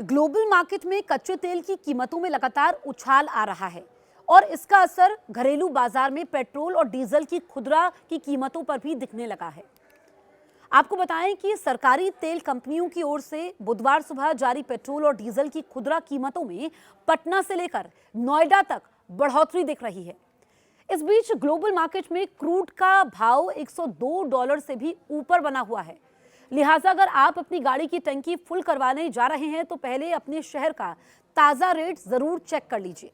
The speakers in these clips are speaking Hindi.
ग्लोबल मार्केट में कच्चे तेल की कीमतों में लगातार उछाल आ रहा है और इसका असर घरेलू बाजार में पेट्रोल और डीजल की खुदरा की कीमतों पर भी दिखने लगा है। आपको बताएं कि सरकारी तेल कंपनियों की ओर से बुधवार सुबह जारी पेट्रोल और डीजल की खुदरा कीमतों में पटना से लेकर नोएडा तक बढ़ोतरी दिख रही है। इस बीच ग्लोबल मार्केट में क्रूड का भाव $102 से भी ऊपर बना हुआ है। लिहाजा अगर आप अपनी गाड़ी की टंकी फुल करवाने जा रहे हैं तो पहले अपने शहर का ताजा रेट जरूर चेक कर लीजिए।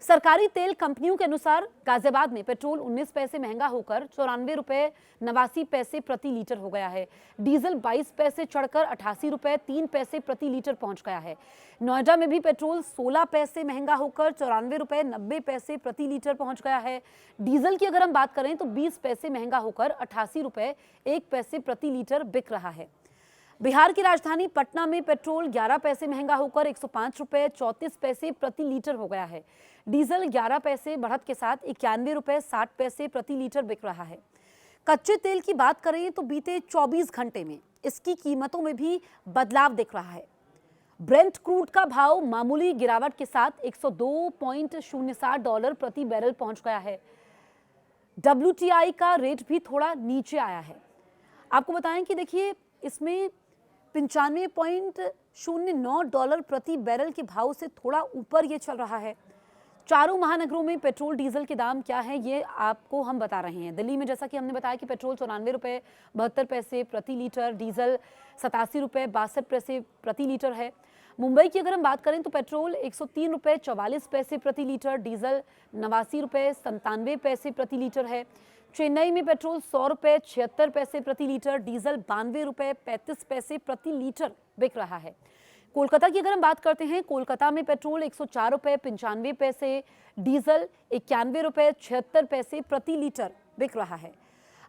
सरकारी तेल कंपनियों के अनुसार गाजियाबाद में पेट्रोल 19 पैसे महंगा होकर ₹94.89 प्रति लीटर हो गया है। डीजल 22 पैसे चढ़कर ₹88.03 प्रति लीटर पहुंच गया है। नोएडा में भी पेट्रोल 16 पैसे महंगा होकर ₹94.90 प्रति लीटर पहुंच गया है। डीजल की अगर हम बात करें तो 20 पैसे महंगा होकर ₹88.01 प्रति लीटर बिक रहा है। बिहार की राजधानी पटना में पेट्रोल 11 पैसे महंगा होकर ₹105.34 प्रति लीटर हो गया है। डीजल 11 पैसे बढ़त के साथ ₹91.60 प्रति लीटर बिक रहा है। कच्चे तेल की बात करें तो बीते 24 घंटे में इसकी कीमतों में भी बदलाव दिख रहा है। ब्रेंट क्रूड का भाव मामूली गिरावट के साथ $102.07 प्रति बैरल पहुंच गया है। WTI का रेट भी थोड़ा नीचे आया है। आपको बताएं कि देखिए इसमें $95.09 प्रति बैरल के भाव से थोड़ा ऊपर ये चल रहा है। चारों महानगरों में पेट्रोल डीजल के दाम क्या है ये आपको हम बता रहे हैं। दिल्ली में जैसा कि हमने बताया कि पेट्रोल ₹94.72 प्रति लीटर, डीजल ₹87.62 प्रति लीटर है। मुंबई की अगर हम बात करें तो पेट्रोल ₹103.44 प्रति लीटर, डीजल ₹89.97 प्रति लीटर है। चेन्नई में पेट्रोल ₹100.76 प्रति लीटर, डीजल ₹92.35 प्रति लीटर बिक रहा है। कोलकाता की अगर हम बात करते हैं, कोलकाता में पेट्रोल ₹104.95, डीजल ₹91.76 प्रति लीटर बिक रहा है।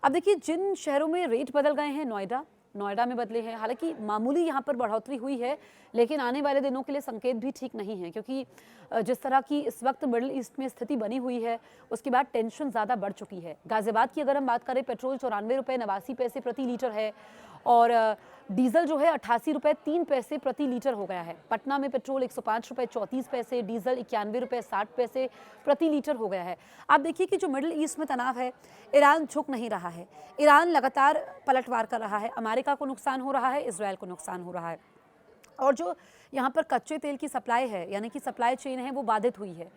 अब देखिए जिन शहरों में रेट बदल गए हैं, नोएडा में बदले हैं। हालांकि मामूली यहाँ पर बढ़ोतरी हुई है, लेकिन आने वाले दिनों के लिए संकेत भी ठीक नहीं है, क्योंकि जिस तरह की इस वक्त मिडिल ईस्ट में स्थिति बनी हुई है उसके बाद टेंशन ज़्यादा बढ़ चुकी है। गाजियाबाद की अगर हम बात करें, पेट्रोल ₹94.89 प्रति लीटर है और डीजल जो है ₹88.03 प्रति लीटर हो गया है। पटना में पेट्रोल ₹105.34, डीजल ₹91.60 प्रति लीटर हो गया है। आप देखिए कि जो मिडिल ईस्ट में तनाव है, ईरान झुक नहीं रहा है। ईरान लगातार पलटवार कर रहा है। अमेरिका को नुकसान हो रहा है, इजरायल को नुकसान हो रहा है और जो यहाँ पर कच्चे तेल की सप्लाई है, यानी कि सप्लाई चेन है, वो बाधित हुई है।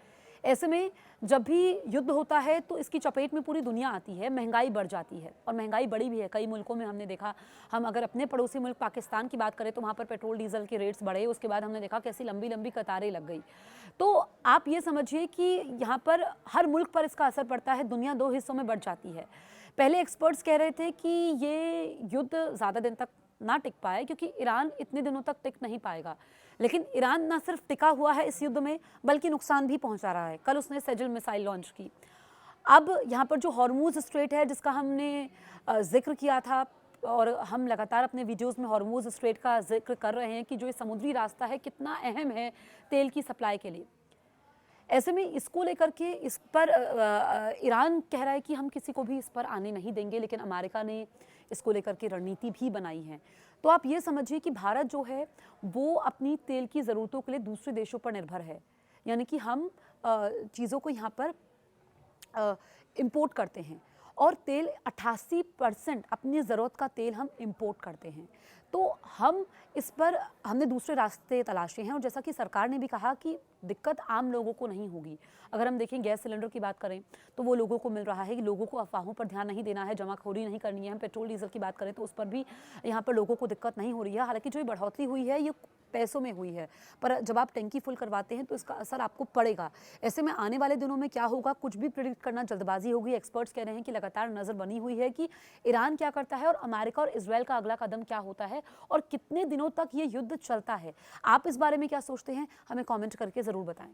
ऐसे में जब भी युद्ध होता है तो इसकी चपेट में पूरी दुनिया आती है, महंगाई बढ़ जाती है और महंगाई बढ़ी भी है। कई मुल्कों में हमने देखा, हम अगर अपने पड़ोसी मुल्क पाकिस्तान की बात करें तो वहाँ पर पेट्रोल डीजल के रेट्स बढ़े, उसके बाद हमने देखा कैसी लंबी लंबी कतारें लग गई। तो आप ये समझिए कि यहाँ पर हर मुल्क पर इसका असर पड़ता है। दुनिया दो हिस्सों में बढ़ जाती है। पहले एक्सपर्ट्स कह रहे थे कि ये युद्ध ज़्यादा दिन तक ना टिक पाए, क्योंकि ईरान इतने दिनों तक टिक नहीं पाएगा। लेकिन ईरान ना सिर्फ टिका हुआ है इस युद्ध में, बल्कि नुकसान भी पहुंचा रहा है। कल उसने सेजल मिसाइल लॉन्च की। अब यहाँ पर जो हॉर्मूज स्ट्रेट है, जिसका हमने जिक्र किया था और हम लगातार अपने वीडियोस में हॉर्मूज स्ट्रेट का जिक्र कर रहे हैं कि जो ये समुद्री रास्ता है कितना अहम है तेल की सप्लाई के लिए। ऐसे में इसको लेकर के इस पर ईरान कह रहा है कि हम किसी को भी इस पर आने नहीं देंगे, लेकिन अमेरिका ने इसको लेकर के रणनीति भी बनाई है। तो आप ये समझिए कि भारत जो है वो अपनी तेल की ज़रूरतों के लिए दूसरे देशों पर निर्भर है, यानी कि हम चीज़ों को यहाँ पर इंपोर्ट करते हैं और तेल 88% अपनी ज़रूरत का तेल हम इंपोर्ट करते हैं। तो हम इस पर हमने दूसरे रास्ते तलाशे हैं और जैसा कि सरकार ने भी कहा कि दिक्कत आम लोगों को नहीं होगी। अगर हम देखें गैस सिलेंडर की बात करें तो वो लोगों को मिल रहा है कि लोगों को अफवाहों पर ध्यान नहीं देना है, जमाखोरी नहीं करनी है। हम पेट्रोल डीजल की बात करें तो उस पर भी यहाँ पर लोगों को दिक्कत नहीं हो रही है। हालांकि जो ये बढ़ोतरी हुई है ये पैसों में हुई है, पर जब आप टंकी फुल करवाते हैं तो इसका असर आपको पड़ेगा। ऐसे में आने वाले दिनों में क्या होगा कुछ भी प्रिडिक्ट करना जल्दबाजी होगी। एक्सपर्ट्स कह रहे हैं कि लगातार नज़र बनी हुई है कि ईरान क्या करता है और अमेरिका और इजरायल का अगला कदम क्या होता है और कितने दिनों तक ये युद्ध चलता है। आप इस बारे में क्या सोचते हैं, हमें कमेंट करके ज़रूर बताएं।